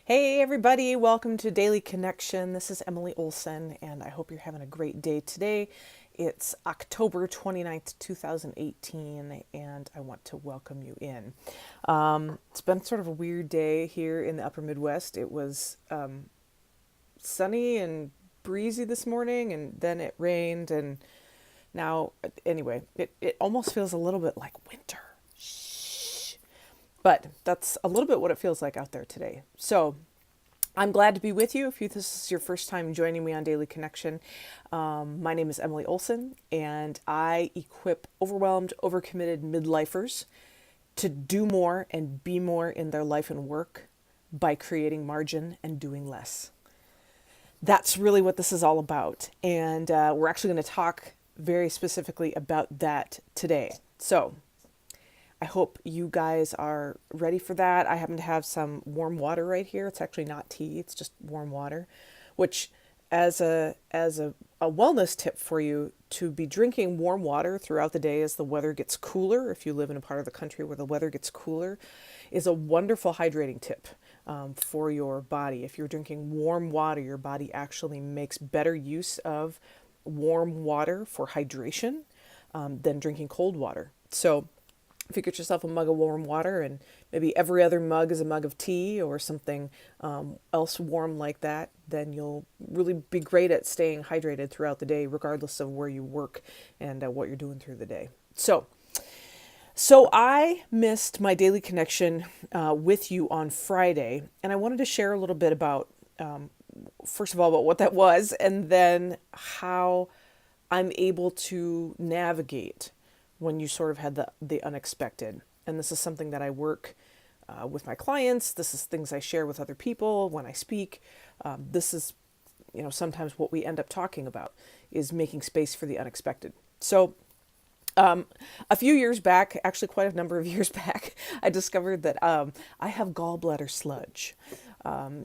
Hey, everybody, welcome to Daily Connection. This is Emily Olson, and I hope you're having a great day today. It's October 29th, 2018, and I want to welcome you in. It's been sort of a weird day here in the upper Midwest. It was sunny and breezy this morning, and then it rained, and now, anyway, it almost feels a little bit like winter. Shh. But that's a little bit what it feels like out there today. So, I'm glad to be with you. If this is your first time joining me on Daily Connection, my name is Emily Olson, and I equip overwhelmed, overcommitted midlifers to do more and be more in their life and work by creating margin and doing less. That's really what this is all about. And we're actually going to talk very specifically about that today. So, I hope you guys are ready for that. I happen to have some warm water right here. It's actually not tea, it's just warm water, which as a wellness tip for you to be drinking warm water throughout the day as the weather gets cooler, if you live in a part of the country where the weather gets cooler, is a wonderful hydrating tip for your body. If you're drinking warm water, your body actually makes better use of warm water for hydration than drinking cold water. So if you get yourself a mug of warm water and maybe every other mug is a mug of tea or something else warm like that, then you'll really be great at staying hydrated throughout the day, regardless of where you work and what you're doing through the day. So I missed my daily connection with you on Friday, and I wanted to share a little bit about, first of all, about what that was, and then how I'm able to navigate when you sort of had the unexpected. And this is something that I work with my clients. This is things I share with other people when I speak. This is, sometimes what we end up talking about is making space for the unexpected. So a few years back, actually quite a number of years back, I discovered that I have gallbladder sludge.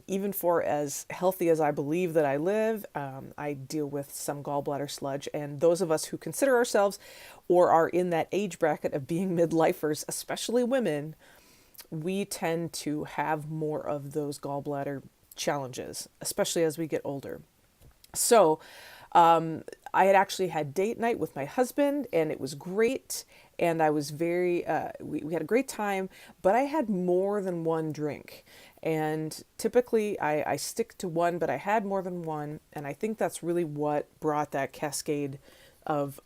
Even for as healthy as I believe that I live, I deal with some gallbladder sludge. And those of us who consider ourselves or are in that age bracket of being midlifers, especially women, we tend to have more of those gallbladder challenges, especially as we get older. So, I had actually had date night with my husband, and it was great. And I was we had a great time, but I had more than one drink. And typically I stick to one, but I had more than one. And I think that's really what brought that cascade of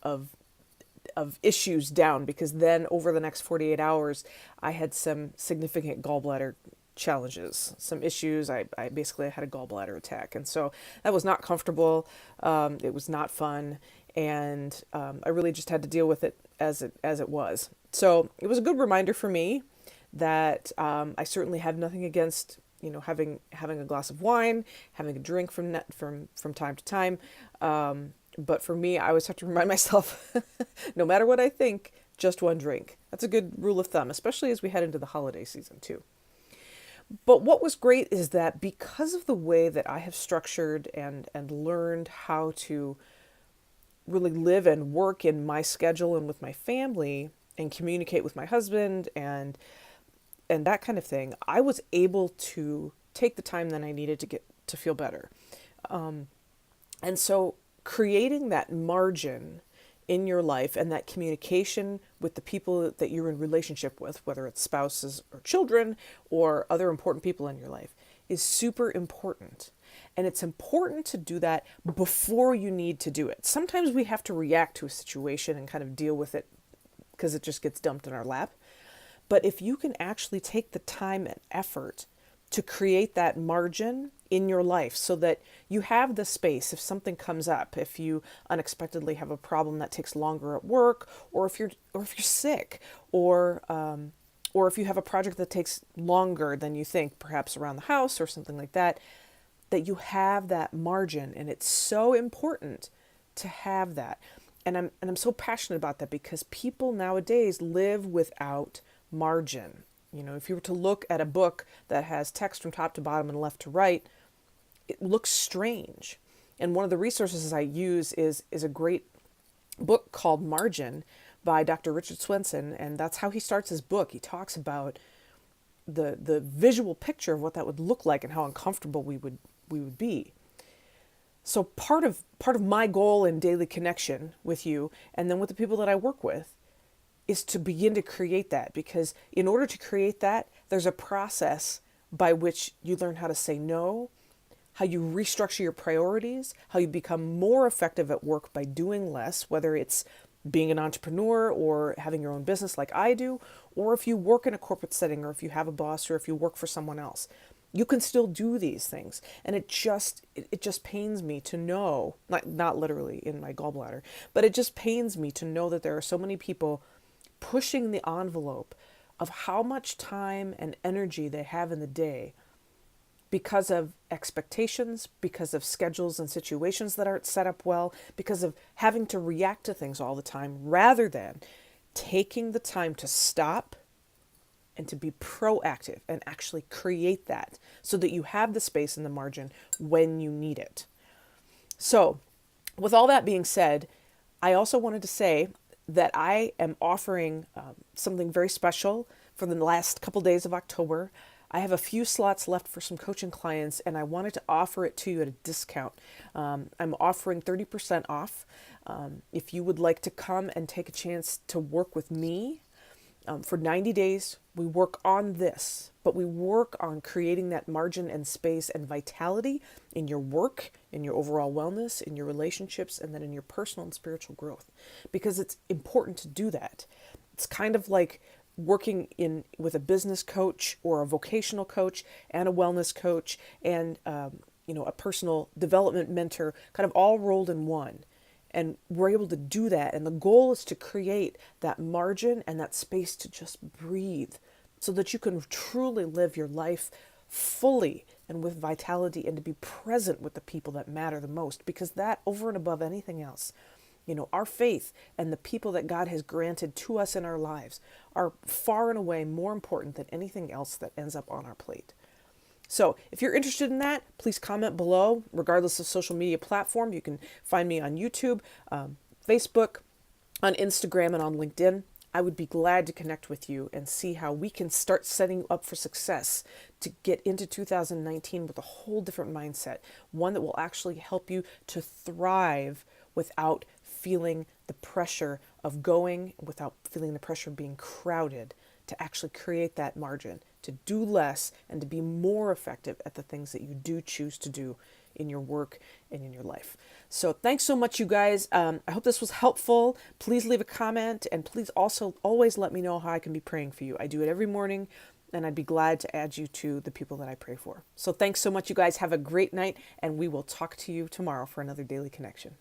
issues down, because then over the next 48 hours, I had some significant gallbladder challenges, some issues. I basically had a gallbladder attack. And so that was not comfortable. It was not fun. And I really just had to deal with it as it was. So it was a good reminder for me that I certainly have nothing against having a glass of wine, having a drink from time to time. But for me, I always have to remind myself, no matter what I think, just one drink. That's a good rule of thumb, especially as we head into the holiday season too. But what was great is that because of the way that I have structured and learned how to really live and work in my schedule and with my family and communicate with my husband and that kind of thing, I was able to take the time that I needed to get to feel better. And so creating that margin in your life and that communication with the people that you're in relationship with, whether it's spouses or children or other important people in your life, is super important. And it's important to do that before you need to do it. Sometimes we have to react to a situation and kind of deal with it because it just gets dumped in our lap. But if you can actually take the time and effort to create that margin in your life so that you have the space if something comes up, if you unexpectedly have a problem that takes longer at work, or if you're sick, or if you have a project that takes longer than you think, perhaps around the house or something like that, that you have that margin. And it's so important to have that. And I'm so passionate about that because people nowadays live without margin. If you were to look at a book that has text from top to bottom and left to right, it looks strange. And one of the resources I use is a great book called Margin by Dr. Richard Swenson, and that's how he starts his book. He talks about the visual picture of what that would look like and how uncomfortable we would be. So part of my goal in daily connection with you and then with the people that I work with is to begin to create that, because in order to create that, there's a process by which you learn how to say no, how you restructure your priorities, how you become more effective at work by doing less, whether it's being an entrepreneur or having your own business like I do, or if you work in a corporate setting, or if you have a boss, or if you work for someone else. You can still do these things. And it just pains me to know, not literally in my gallbladder, but it just pains me to know that there are so many people pushing the envelope of how much time and energy they have in the day because of expectations, because of schedules and situations that aren't set up well, because of having to react to things all the time, rather than taking the time to stop and to be proactive and actually create that so that you have the space and the margin when you need it. So, with all that being said, I also wanted to say that I am offering something very special for the last couple days of October. I have a few slots left for some coaching clients, and I wanted to offer it to you at a discount. I'm offering 30% off. If you would like to come and take a chance to work with me for 90 days, we work on this, but we work on creating that margin and space and vitality in your work, in your overall wellness, in your relationships, and then in your personal and spiritual growth, because it's important to do that. It's kind of like working with a business coach or a vocational coach and a wellness coach and a personal development mentor, kind of all rolled in one. And we're able to do that. And the goal is to create that margin and that space to just breathe so that you can truly live your life fully and with vitality, and to be present with the people that matter the most, because that, over and above anything else, our faith and the people that God has granted to us in our lives are far and away more important than anything else that ends up on our plate. So if you're interested in that, please comment below, regardless of social media platform. You can find me on YouTube, Facebook, on Instagram, and on LinkedIn. I would be glad to connect with you and see how we can start setting you up for success to get into 2019 with a whole different mindset, one that will actually help you to thrive without feeling the pressure of going, without feeling the pressure of being crowded, to actually create that margin, to do less and to be more effective at the things that you do choose to do in your work and in your life. So thanks so much, you guys. I hope this was helpful. Please leave a comment, and please also always let me know how I can be praying for you. I do it every morning, and I'd be glad to add you to the people that I pray for. So thanks so much, you guys. Have a great night, and we will talk to you tomorrow for another Daily Connection.